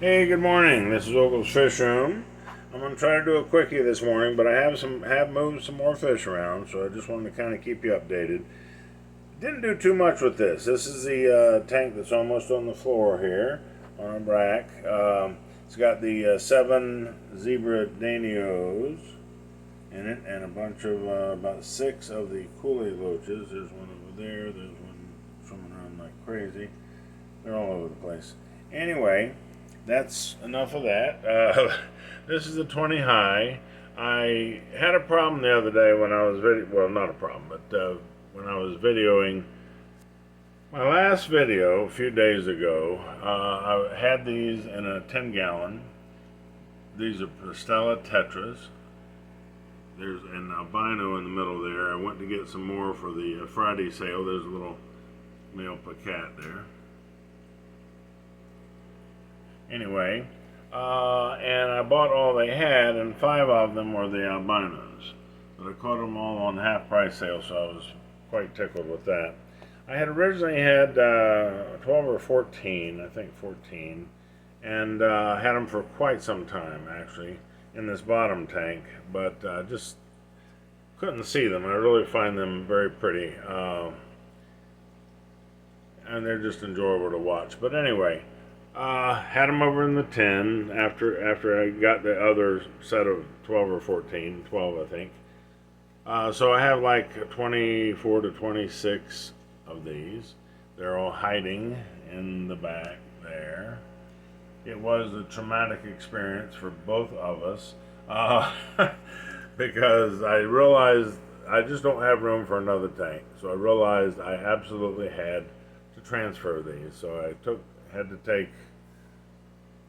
Hey, good morning. This is Ogle's Fish Room. I'm gonna try to do a quickie this morning, but I have moved some more fish around, so I just wanted to kind of keep you updated. Didn't do too much with this. This is the tank that's almost on the floor here on a rack. It's got the 7 zebra danios in it, and a bunch of about 6 of the Kool-Aid loaches. There's one over there. There's one swimming around like crazy. They're all over the place. Anyway, that's enough of that. This is a 20 high. I had a problem the other day when I was well, not a problem, but when I was videoing my last video a few days ago. I had these in a 10-gallon. These are Pristella tetras. There's an albino in the middle there. I went to get some more for the Friday sale. There's a little male pacat there. Anyway, and I bought all they had, and 5 of them were the albinos. But I caught them all on half-price sale, so I was quite tickled with that. I had originally had 12 or 14, I think 14, and had them for quite some time, actually, in this bottom tank, but just couldn't see them. I really find them very pretty, and they're just enjoyable to watch. But anyway, had them over in the 10 after I got the other set of 12 or 14, 12 I think. So I have like 24 to 26 of these. They're all hiding in the back there. It was a traumatic experience for both of us because I realized I just don't have room for another tank. So I realized I absolutely had to transfer these. So I had to take,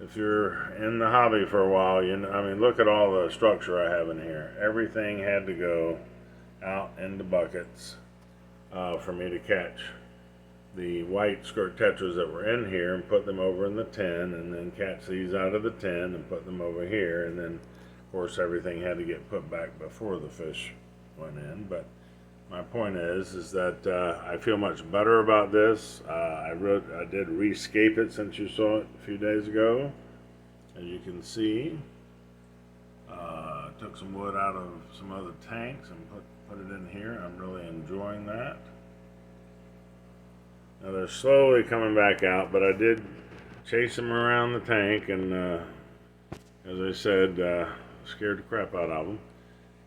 if you're in the hobby for a while, I mean, look at all the structure I have in here. Everything had to go out into buckets for me to catch the white skirt tetras that were in here and put them over in the 10, and then catch these out of the 10 and put them over here, and then of course everything had to get put back before the fish went in. But my point is that I feel much better about this. I did rescape it since you saw it a few days ago. As you can see, took some wood out of some other tanks and put it in here. I'm really enjoying that. Now they're slowly coming back out, but I did chase them around the tank, and as I said, scared the crap out of them.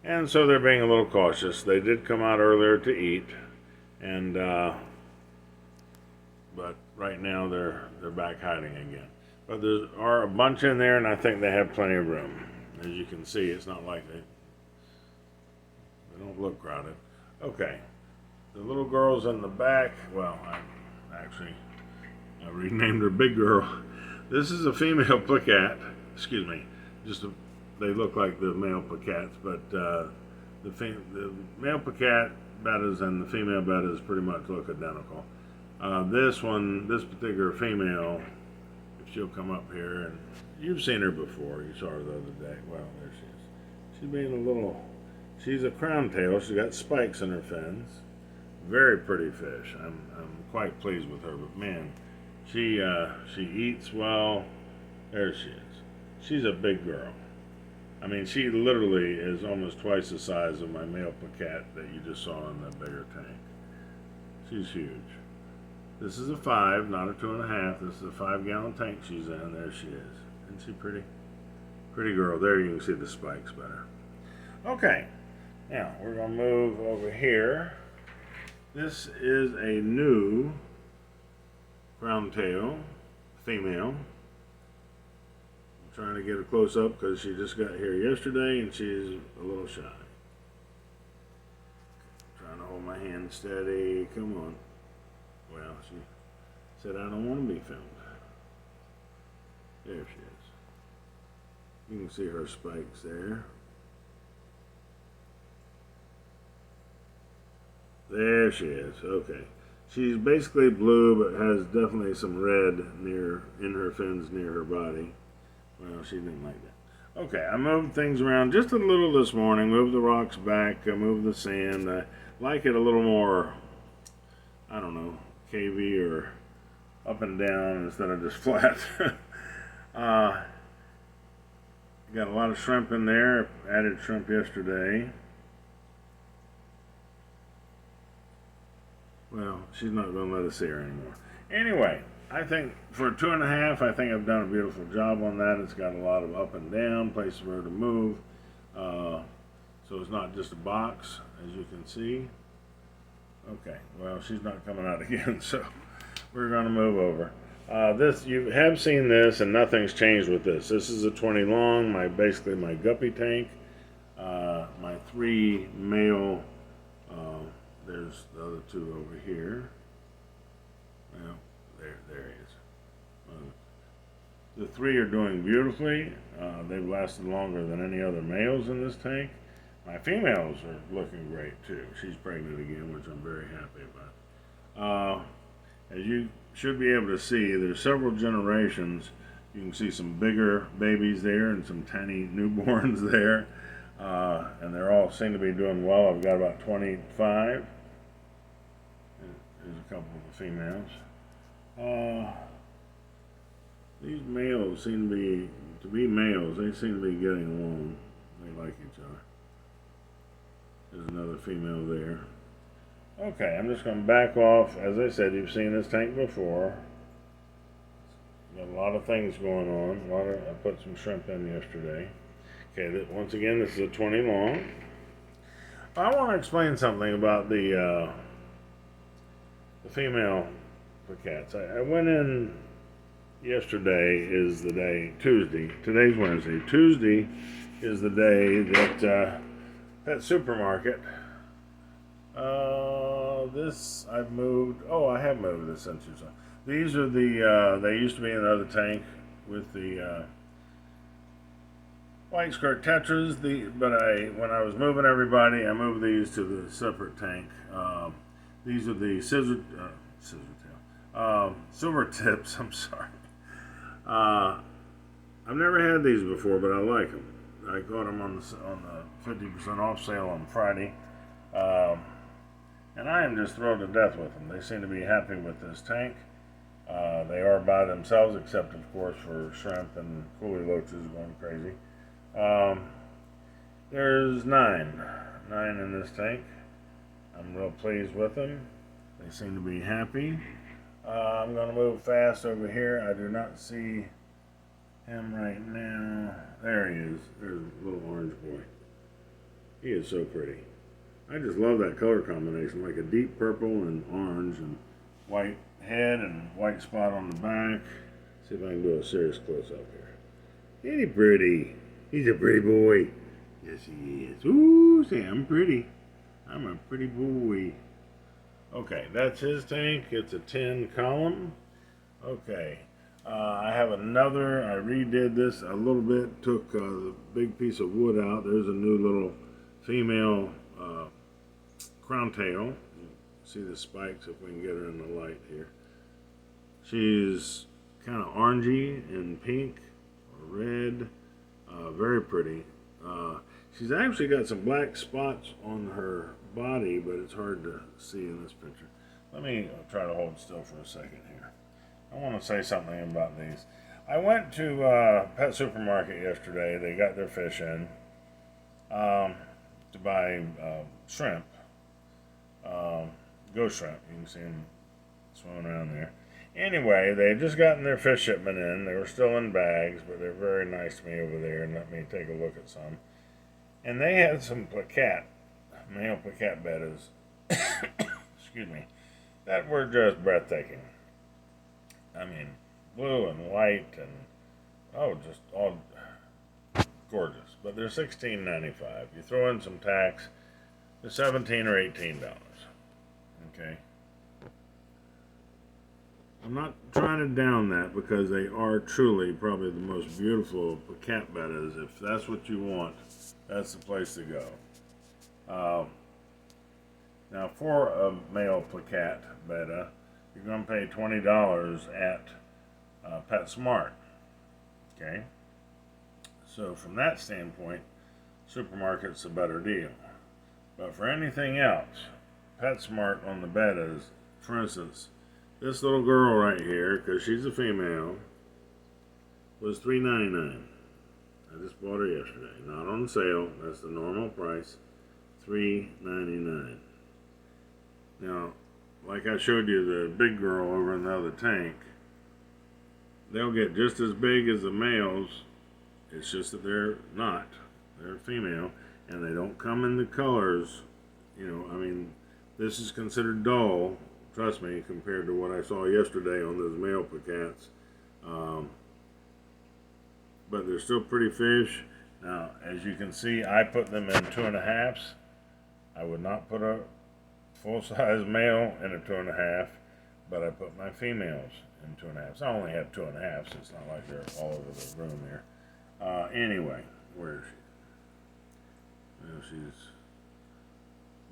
And so they're being a little cautious. They did come out earlier to eat, and but right now they're back hiding again. But there are a bunch in there, and I think they have plenty of room. As you can see, it's not like they don't look crowded. Okay, the little girl's in the back. Well, I renamed her Big Girl. This is a female placat. Excuse me. They look like the male placats, but the male placat bettas and the female bettas pretty much look identical. This particular female, if she'll come up here, and you've seen her before. You saw her the other day. Well, there she is. She's being a little. She's a crown tail. She's got spikes in her fins. Very pretty fish. I'm quite pleased with her. But man, she eats well. There she is. She's a big girl. I mean, she literally is almost twice the size of my male placat that you just saw in the bigger tank. She's huge. This is a 5, not a 2.5. This is a 5-gallon tank she's in. There she is. Isn't she pretty? Pretty girl. There you can see the spikes better. Okay. Now, we're going to move over here. This is a new brown tail female. I'm trying to get a close up because she just got here yesterday and she's a little shy. Trying to hold my hand steady. Come on. Well, she said I don't want to be filmed. There she is. You can see her spikes there. There she is. Okay. She's basically blue, but has definitely some red in her fins near her body. Well, she didn't like that. Okay, I moved things around just a little this morning. Moved the rocks back. I moved the sand. I like it a little more, I don't know, cavey or up and down instead of just flat. Uh, got a lot of shrimp in there. Added shrimp yesterday. Well, she's not going to let us see her anymore. Anyway, I think for 2.5, I think I've done a beautiful job on that. It's got a lot of up and down, places for her to move. So it's not just a box, as you can see. Okay, well, she's not coming out again, so we're going to move over. This, you have seen this, and nothing's changed with this. This is a 20 long, basically my guppy tank. My 3 male, there's the other 2 over here. Well, there he is. The 3 are doing beautifully. They've lasted longer than any other males in this tank. My females are looking great too. She's pregnant again, which I'm very happy about. As you should be able to see, there's several generations. You can see some bigger babies there and some tiny newborns there. And they all seem to be doing well. I've got about 25. There's a couple of the females. These males seem to be males. They seem to be getting along. They like each other. There's another female there. Okay, I'm just going to back off. As I said, you've seen this tank before. Got a lot of things going on. I put some shrimp in yesterday. Okay, once again, this is a 20 long. I want to explain something about the female cats. I went in yesterday is the day, Tuesday. Today's Wednesday. Tuesday is the day that that supermarket. This I've moved. Oh, I have moved this since you saw. These are the. They used to be in the other tank with the white skirt tetras. But when I was moving everybody, I moved these to the separate tank. These are the silver tips. I'm sorry. I've never had these before, but I like them. I got them on the 50% off sale on Friday. And I am just thrilled to death with them. They seem to be happy with this tank. They are by themselves, except of course for shrimp and coolie loaches going crazy. There's nine in this tank. I'm real pleased with them. They seem to be happy. I'm going to move fast over here. I do not see him right now. There he is. There's a little orange boy. He is so pretty. I just love that color combination, like a deep purple and orange and white head and white spot on the back. See if I can do a serious close-up here. Ain't he pretty? He's a pretty boy. Yes, he is. Ooh, say, I'm pretty. I'm a pretty boy. Okay, that's his tank. It's a 10 column. Okay. I have another. I redid this a little bit. Took the big piece of wood out. There's a new little female crown tail. See the spikes if we can get her in the light here. She's kind of orangey and pink or red. Very pretty. She's actually got some black spots on her body, but it's hard to see in this picture. Let me try to hold still for a second here. I want to say something about these. I went to Pet Supermarket yesterday. They got their fish in to buy shrimp. Ghost shrimp. You can see them swimming around there. Anyway, they had just gotten their fish shipment in. They were still in bags, but they're very nice to me over there and let me take a look at some. And they had some placat, male placat bettas, excuse me, that were just breathtaking. I mean, blue and white and, just all gorgeous. But they're $16.95. You throw in some tax, they're $17 or $18. Okay. I'm not trying to down that because they are truly probably the most beautiful placat bettas. If that's what you want, that's the place to go. Now, for a male placat betta, you're going to pay $20 at PetSmart. Okay? So, from that standpoint, supermarket's a better deal. But for anything else, PetSmart on the bettas, for instance, this little girl right here, because she's a female, was $3.99. I just bought her yesterday. Not on sale. That's the normal price. $3.99. Now, like I showed you the big girl over in the other tank, they'll get just as big as the males. It's just that they're not. They're female, and they don't come in the colors. You know, I mean, this is considered dull, trust me, compared to what I saw yesterday on those male pacats. But they're still pretty fish. Now, as you can see, I put them in 2.5s. I would not put a full-size male in a 2.5, but I put my females in 2.5s. I only have 2.5s. It's not like they're all over the room here. Anyway, where is she? Well, she's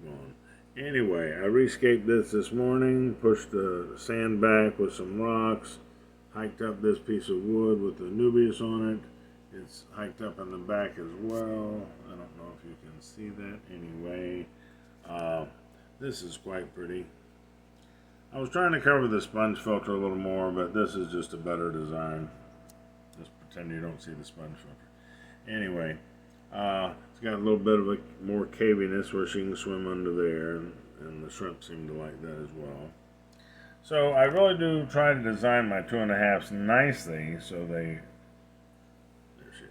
gone. Anyway, I rescaped this morning, pushed the sand back with some rocks, hiked up this piece of wood with the Nubius on it. It's hiked up in the back as well. I don't know if you can see that anyway. This is quite pretty. I was trying to cover the sponge filter a little more, but this is just a better design. Just pretend you don't see the sponge filter. Anyway, it's got a little bit of a more caviness where she can swim under there, and the shrimp seem to like that as well. So I really do try to design my 2.5s nicely so there she is.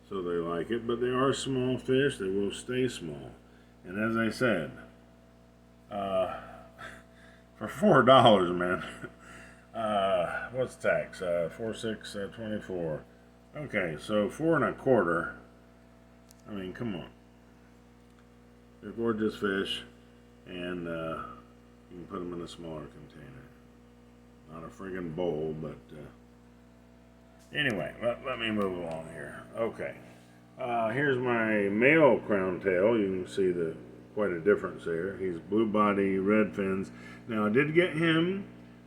So they like it, but they are small fish. They will stay small. And as I said, for $4, man, what's tax? 4.6, 24. Okay, so 4.25. I mean, come on. They're gorgeous fish, and you can put them in a smaller container. Not a friggin' bowl, but anyway, let me move along here. Okay, here's my male crown tail. You can see quite a difference there. He's blue body, red fins. Now I did get him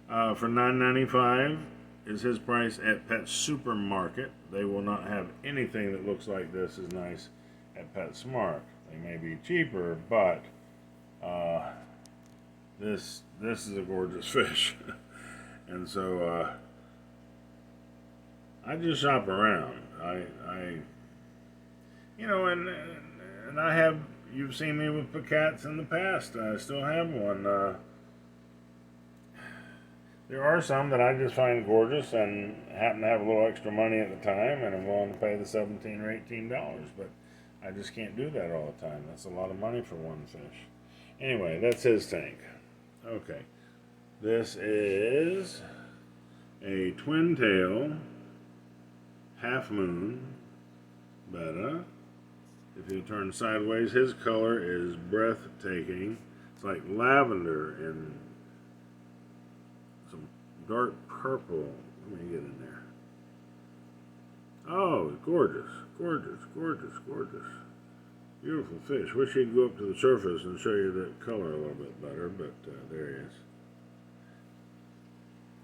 for $9.95. Is his price at Pet Supermarket. They will not have anything that looks like this as nice at PetSmart. They may be cheaper, but this is a gorgeous fish. And so I just shop around. I you know, and I have, you've seen me with pacats in the past. I still have one. There are some that I just find gorgeous and happen to have a little extra money at the time, and I'm willing to pay the $17 or $18, but I just can't do that all the time. That's a lot of money for one fish. Anyway, that's his tank. Okay, this is a twin tail half moon betta. If you turn sideways, his color is breathtaking. It's like lavender and some dark purple. Let me get in there. Oh, gorgeous, gorgeous, gorgeous, gorgeous. Beautiful fish. Wish he'd go up to the surface and show you that color a little bit better, but there he is.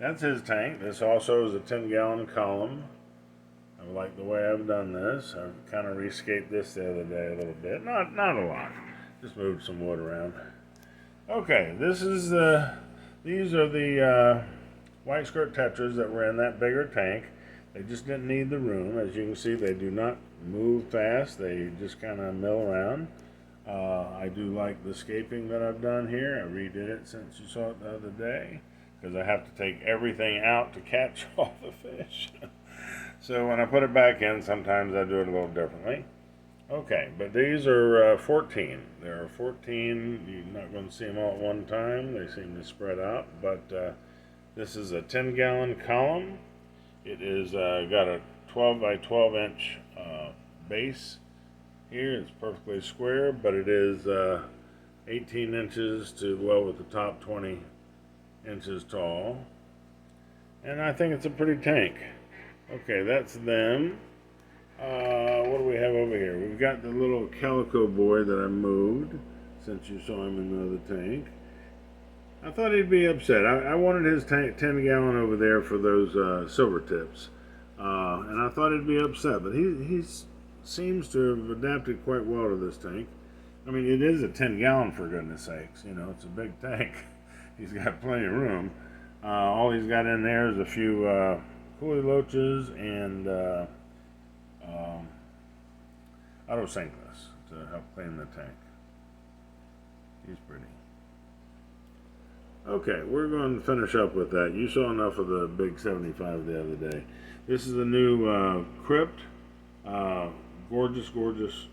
That's his tank. This also is a 10-gallon column. I like the way I've done this. I've kind of rescaped this the other day a little bit. Not a lot. Just moved some wood around. Okay, these are the white skirt tetras that were in that bigger tank. They just didn't need the room. As you can see, they do not move fast. They just kind of mill around. I do like the scaping that I've done here. I redid it since you saw it the other day, because I have to take everything out to catch all the fish. So when I put it back in, sometimes I do it a little differently. Okay, but these are 14. There are 14. You're not going to see them all at one time. They seem to spread out, but this is a 10-gallon column. It is got a 12 by 12 inch base here. It's perfectly square, but it is 18 inches to, well, with the top 20 inches tall. And I think it's a pretty tank. Okay, that's them. What do we have over here? We've got the little calico boy that I moved since you saw him in the other tank. I thought he'd be upset. I wanted his tank 10-gallon over there for those silver tips. And I thought he'd be upset, but he seems to have adapted quite well to this tank. I mean, it is a 10-gallon, for goodness sakes. You know, it's a big tank. He's got plenty of room. All he's got in there is a few pulley loaches and auto sinkless to help clean the tank. He's pretty. Okay, we're going to finish up with that. You saw enough of the big 75 the other day. This is the new crypt. Gorgeous, gorgeous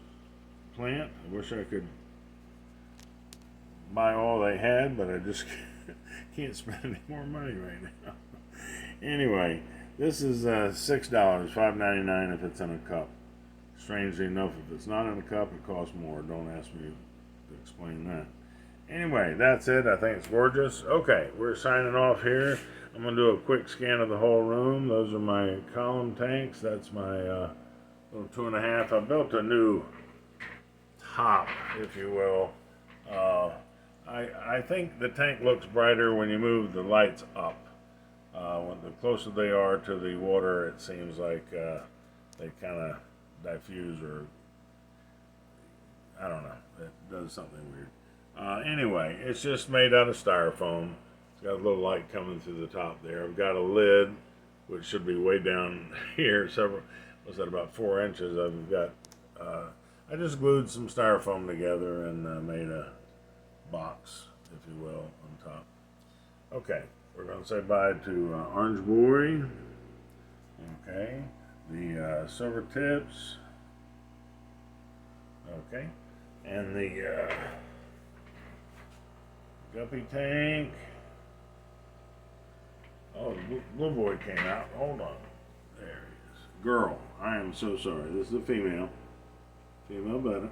plant. I wish I could buy all they had, but I just can't spend any more money right now. Anyway, this is $6, $5.99 if it's in a cup. Strangely enough, if it's not in a cup, it costs more. Don't ask me to explain that. Anyway, that's it. I think it's gorgeous. Okay, we're signing off here. I'm going to do a quick scan of the whole room. Those are my column tanks. That's my little 2.5. I built a new top, if you will. I think the tank looks brighter when you move the lights up. When the closer they are to the water, it seems like they kind of diffuse, or I don't know. It does something weird. Anyway, it's just made out of styrofoam. It's got a little light coming through the top there. I've got a lid, which should be way down here, what's that, about 4 inches. I've got, I just glued some styrofoam together and made a box, if you will, on top. Okay, we're going to say bye to Orange Boy. Okay, the silver tips. Okay, and the guppy tank. Oh, the blue boy came out. Hold on. There he is. Girl. I am so sorry. This is a female. Female betta.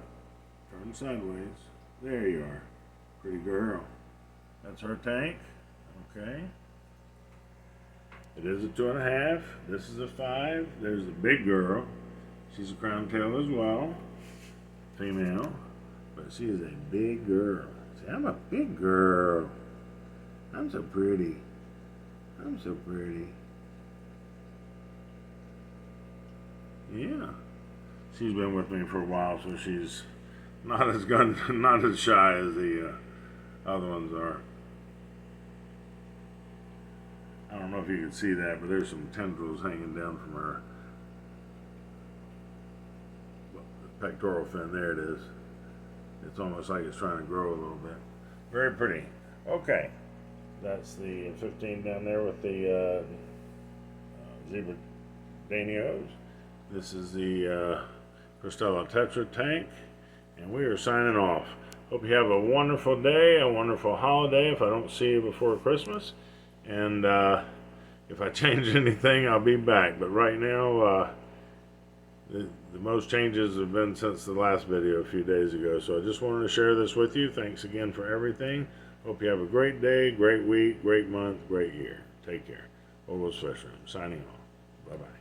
Turn sideways. There you are. Pretty girl. That's her tank. Okay. It is a 2.5. This is a 5. There's the big girl. She's a crown tail as well. Female. But she is a big girl. See, I'm a big girl. I'm so pretty. I'm so pretty. Yeah. She's been with me for a while, so she's not as shy as the other ones are. I don't know if you can see that, but there's some tendrils hanging down from her pectoral fin. There it is. It's almost like it's trying to grow a little bit. Very pretty. Okay. That's the 15 down there with the zebra danios. This is the Pristella Tetra tank, and we are signing off. Hope you have a wonderful day, a wonderful holiday if I don't see you before Christmas. And if I change anything, I'll be back. But right now, the most changes have been since the last video a few days ago. So I just wanted to share this with you. Thanks again for everything. Hope you have a great day, great week, great month, great year. Take care. Ogle's Fish Room, signing off. Bye-bye.